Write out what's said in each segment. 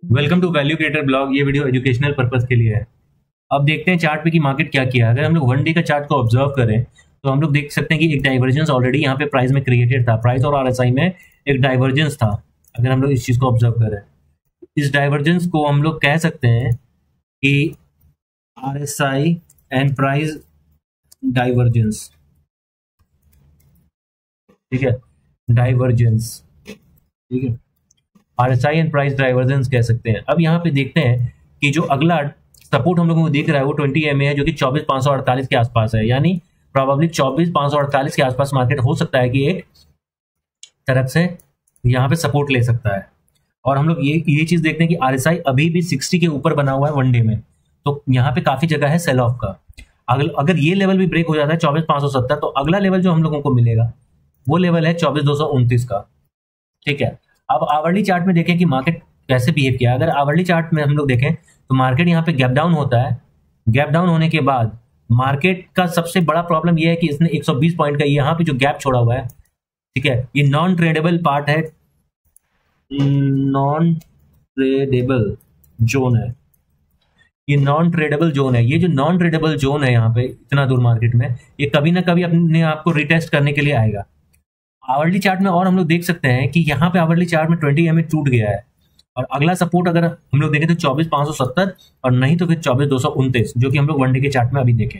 Welcome to value creator blog. ये video educational purpose के लिए है। अब देखते हैं चार्ट पे कि मार्केट क्या किया। अगर हम लोग वन डे का चार्ट को ऑब्जर्व करें तो हम लोग देख सकते हैं कि एक डाइवर्जेंस ऑलरेडी यहाँ पे प्राइस में क्रिएटेड था। प्राइस और आरएसआई में एक डाइवर्जेंस था। अगर हम लोग इस चीज को ऑब्जर्व करें, इस डाइवर्जेंस को हम लोग कह सकते हैं कि आरएसआई एंड प्राइस डाइवर्जेंस। ठीक है, डाइवर्जेंस। ठीक है, आरएसआई एंड प्राइस डाइवर्जेंस कह सकते हैं। अब यहाँ पे देखते हैं कि जो अगला सपोर्ट हम लोगों को दिख रहा है वो 20 एमए है, जो कि 24,548 के आसपास है। यानी प्रोबेबली 24,548 के आसपास मार्केट हो सकता है कि एक तरफ से यहाँ पे सपोर्ट ले सकता है। और हम लोग ये चीज देखते हैं कि आरएसआई अभी भी 60 के ऊपर बना हुआ है वन डे में, तो यहाँ पे काफी जगह है सेल ऑफ का। अगर ये लेवल भी ब्रेक हो जाता है 24,570, तो अगला लेवल जो हम लोगों को मिलेगा वो लेवल है 24,229 का। ठीक है, अब आवरली चार्ट में देखें कि मार्केट कैसे बिहेव किया। अगर आवरली चार्ट में हम लोग देखें तो मार्केट यहाँ पे गैप डाउन होता है। गैप डाउन होने के बाद मार्केट का सबसे बड़ा प्रॉब्लम यह है कि इसने 120 पॉइंट का यहाँ पे जो गैप छोड़ा हुआ है, ठीक है, ये नॉन ट्रेडेबल पार्ट है, नॉन ट्रेडेबल जोन है। ये नॉन ट्रेडेबल जोन है। ये जो नॉन ट्रेडेबल जोन है यहाँ पे इतना दूर मार्केट में, ये कभी ना कभी अपने आप को रिटेस्ट करने के लिए आएगा। आवरली चार्ट में और हम लोग देख सकते हैं कि यहाँ पे आवरली चार्ट में 20 एमए टूट गया है। और अगला सपोर्ट अगर हम लोग देखें तो 24,570 और नहीं तो फिर 24,229, जो कि हम लोग वन डे के चार्ट में अभी देखें।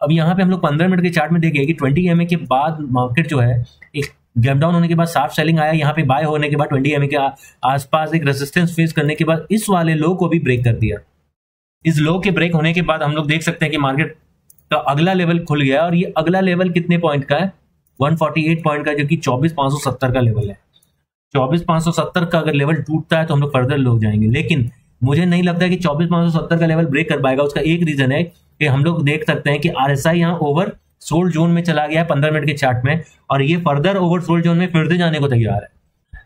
अब यहाँ पे हम लोग 15 मिनट के चार्ट में देखें कि 20 एमए के बाद मार्केट जो है एक गैप डाउन होने के बाद साफ सेलिंग आया। यहाँ पे बाय होने के बाद 20 एमए के आसपास एक रेजिस्टेंस फेस करने के बाद इस वाले लो को भी ब्रेक कर दिया। इस लो के ब्रेक होने के बाद हम लोग देख सकते हैं कि मार्केट का अगला लेवल खुल गया। और ये अगला लेवल कितने पॉइंट का है? 148 पॉइंट का, जो कि 24,570 का लेवल है। 24,570 का अगर लेवल टूटता है तो हम लोग फर्दर लो जाएंगे, लेकिन मुझे नहीं लगता है कि 24,570 का लेवल ब्रेक कर पाएगा। उसका एक रीजन है कि हम लोग देख सकते हैं कि आरएसआई यहाँ ओवर सोल्ड जोन में चला गया है 15 मिनट के चार्ट में, और ये फर्दर ओवर सोल्ड जोन में फिर से जाने को तैयार है।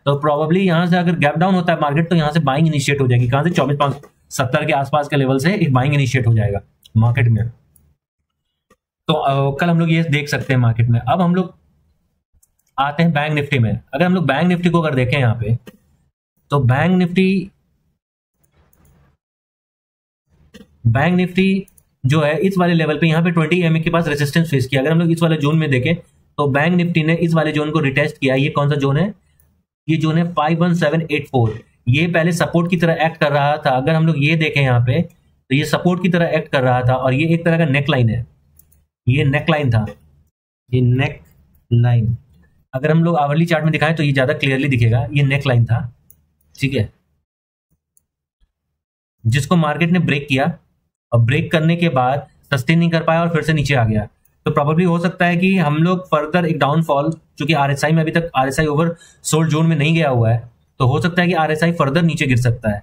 तो प्रोबेबली यहाँ से अगर गैप डाउन होता है मार्केट तो यहाँ से बाइंग इनिशिएट हो जाएगी। कहां से? 24,570 के आसपास के लेवल से एक बाइंग इनिशिएट हो जाएगा मार्केट में। तो कल हम लोग ये देख सकते हैं मार्केट में। अब हम लोग आते हैं बैंक निफ्टी में। अगर हम लोग बैंक निफ्टी को अगर देखें यहाँ पे, तो बैंक निफ्टी जो है इस वाले लेवल पे यहाँ पे 20 एमए के पास रेजिस्टेंस फेस किया। अगर हम लोग इस वाले जोन में देखें तो बैंक निफ्टी ने इस वाले जोन को रिटेस्ट किया। ये कौन सा जोन है? ये जोन है 51784। ये पहले सपोर्ट की तरह एक्ट कर रहा था। अगर हम लोग ये देखें यहाँ पे तो ये सपोर्ट की तरह एक्ट कर रहा था, और ये एक तरह का नेक लाइन है। ये नेक लाइन था, ये नेक लाइन। अगर हम लोग आवरली चार्ट में दिखाएं तो ये ज्यादा क्लियरली दिखेगा। ये नेक लाइन था, ठीक है, जिसको मार्केट ने ब्रेक किया, और ब्रेक करने के बाद सस्टेन नहीं कर पाया और फिर से नीचे आ गया। तो प्रोबेबली हो सकता है कि हम लोग फर्दर एक डाउनफॉल, चूंकि आरएसआई में अभी तक आरएसआई ओवर सोल्ड जोन में नहीं गया हुआ है, तो हो सकता है कि आरएसआई फर्दर नीचे गिर सकता है।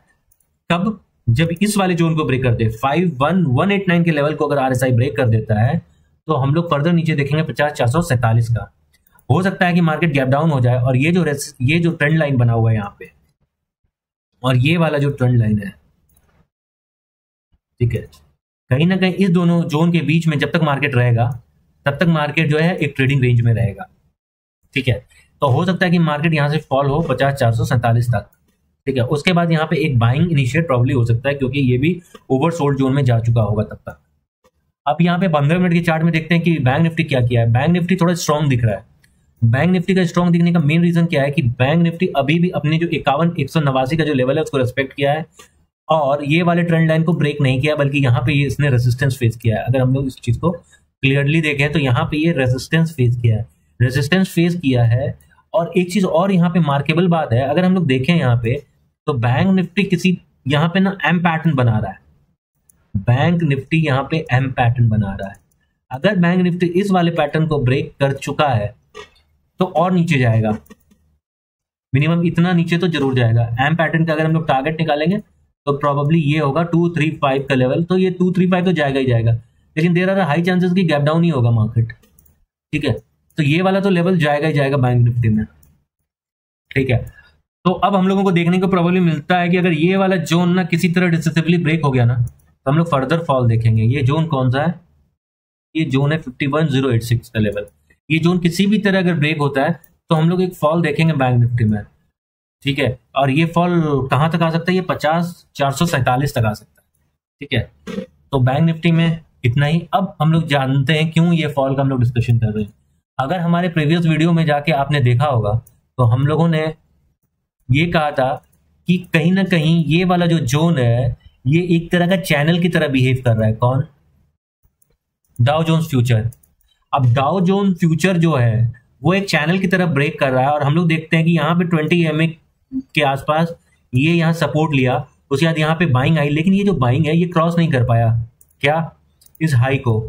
कब? जब इस वाले जोन को ब्रेक कर दे, 51189 के लेवल को अगर आरएसआई ब्रेक कर देता है तो हम लोग फर्दर नीचे देखेंगे 50,447 का। हो सकता है कि मार्केट गैप डाउन हो जाए, और ये जो ट्रेंड लाइन बना हुआ है यहाँ पे, और ये वाला जो ट्रेंड लाइन है, ठीक है, कहीं ना कहीं इस दोनों जोन के बीच में जब तक मार्केट रहेगा तब तक मार्केट जो है एक ट्रेडिंग रेंज में रहेगा। ठीक है, तो हो सकता है कि मार्केट यहाँ से फॉल हो 50,447 तक। ठीक है, उसके बाद यहाँ पे एक बाइंग इनिशिएट प्रॉब्ली हो सकता है, क्योंकि ये भी ओवर सोल्ड जोन में जा चुका होगा तब तक। अब यहाँ पे 15 मिनट के चार्ट में देखते हैं कि बैंक निफ्टी क्या किया है। बैंक निफ्टी थोड़ा स्ट्रॉन्ग दिख रहा है। बैंक निफ्टी का स्ट्रॉन्ग दिखने का मेन रीजन क्या है कि बैंक निफ्टी अभी भी अपने जो 51,189 का जो लेवल है उसको रेस्पेक्ट किया है, और ये वाले ट्रेंड लाइन को ब्रेक नहीं किया, बल्कि यहाँ पे ये इसने रेजिस्टेंस फेस किया है। अगर हम लोग इस चीज को क्लियरली देखें तो यहाँ पे ये रेजिस्टेंस फेस किया है, रेजिस्टेंस फेस किया है। और एक चीज और यहाँ पे मार्केबल बात है, अगर हम लोग देखें यहाँ पे तो बैंक निफ्टी किसी यहाँ पे ना एम पैटर्न बना रहा है। बैंक निफ्टी यहाँ पे एम पैटर्न बना रहा है। अगर बैंक निफ्टी इस वाले पैटर्न को ब्रेक कर चुका है तो और नीचे जाएगा, मिनिमम इतना नीचे तो जरूर जाएगा। एम पैटर्न का अगर हम लोग टारगेट निकालेंगे तो प्रोबेबली ये होगा 235 का लेवल। तो ये 235 तो जाएगा ही जाएगा, लेकिन देयर आर हाई चांसेस कि गैप डाउन ही होगा मार्केट। ठीक है, तो ये वाला तो लेवल जाएगा ही जाएगा बैंक निफ्टी में। ठीक है, तो अब हम लोगों को देखने को प्रोबेबली मिलता है कि अगर ये वाला जोन ना किसी तरह डिसेसिवली ब्रेक हो गया ना तो हम लोग फर्दर फॉल देखेंगे। ये जोन कौन सा है? ये जोन है 51,086 का लेवल। ये जोन किसी भी तरह अगर ब्रेक होता है तो हम लोग एक फॉल देखेंगे बैंक निफ्टी में। ठीक है, और ये फॉल कहां तक आ सकता है, ये 50,447 तक आ सकता है। ठीक है, तो बैंक निफ्टी में इतना ही। अब हम लोग जानते हैं क्यों ये फॉल का हम लोग डिस्कशन कर रहे हैं। अगर हमारे प्रीवियस वीडियो में जाके आपने देखा होगा तो हम लोगों ने ये कहा था कि कहीं ना कहीं ये वाला जो जोन है ये एक तरह का चैनल की तरह बिहेव कर रहा है। कौन? Dow Jones future. अब डाउ जोन फ्यूचर जो है वो एक चैनल की तरह ब्रेक कर रहा है, और हम लोग देखते हैं कि यहाँ पे 20 EMA के आसपास ये यहाँ सपोर्ट लिया, उसके बाद यहाँ पे बाइंग आई, लेकिन ये जो बाइंग है ये क्रॉस नहीं कर पाया क्या, इस हाई को।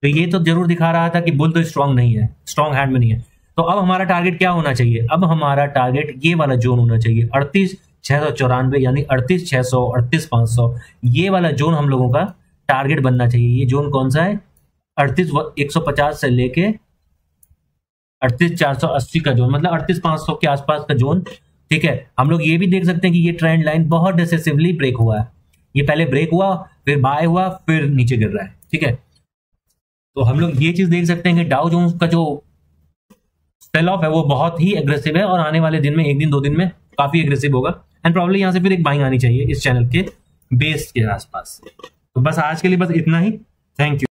तो ये तो जरूर दिखा रहा था कि बुल तो स्ट्रांग नहीं है, स्ट्रांग हैंड में नहीं है। तो अब हमारा टारगेट क्या होना चाहिए? अब हमारा टारगेट ये वाला जोन होना चाहिए 38,694, यानी 38,600, 38,500, ये वाला जोन हम लोगों का टारगेट बनना चाहिए। ये जोन कौन सा है? 38,150 से लेके 38,480 का जोन, मतलब 38,500 के आसपास का जोन। ठीक है, हम लोग ये भी देख सकते हैं कि ये ट्रेंड लाइन बहुत डिसेसिवली ब्रेक हुआ है। ये पहले ब्रेक हुआ, फिर बाय हुआ, फिर नीचे गिर रहा है। ठीक है, तो हम लोग ये चीज देख सकते हैं कि डाउ जोन्स का जो सेल ऑफ है वो बहुत ही एग्रेसिव है, और आने वाले दिन में 1 दिन 2 दिन में काफी एग्रेसिव होगा, एंड प्रॉब्लली यहां से फिर एक बाइंग आनी चाहिए इस चैनल के बेस के आसपास। तो बस आज के लिए बस इतना ही। Thank you.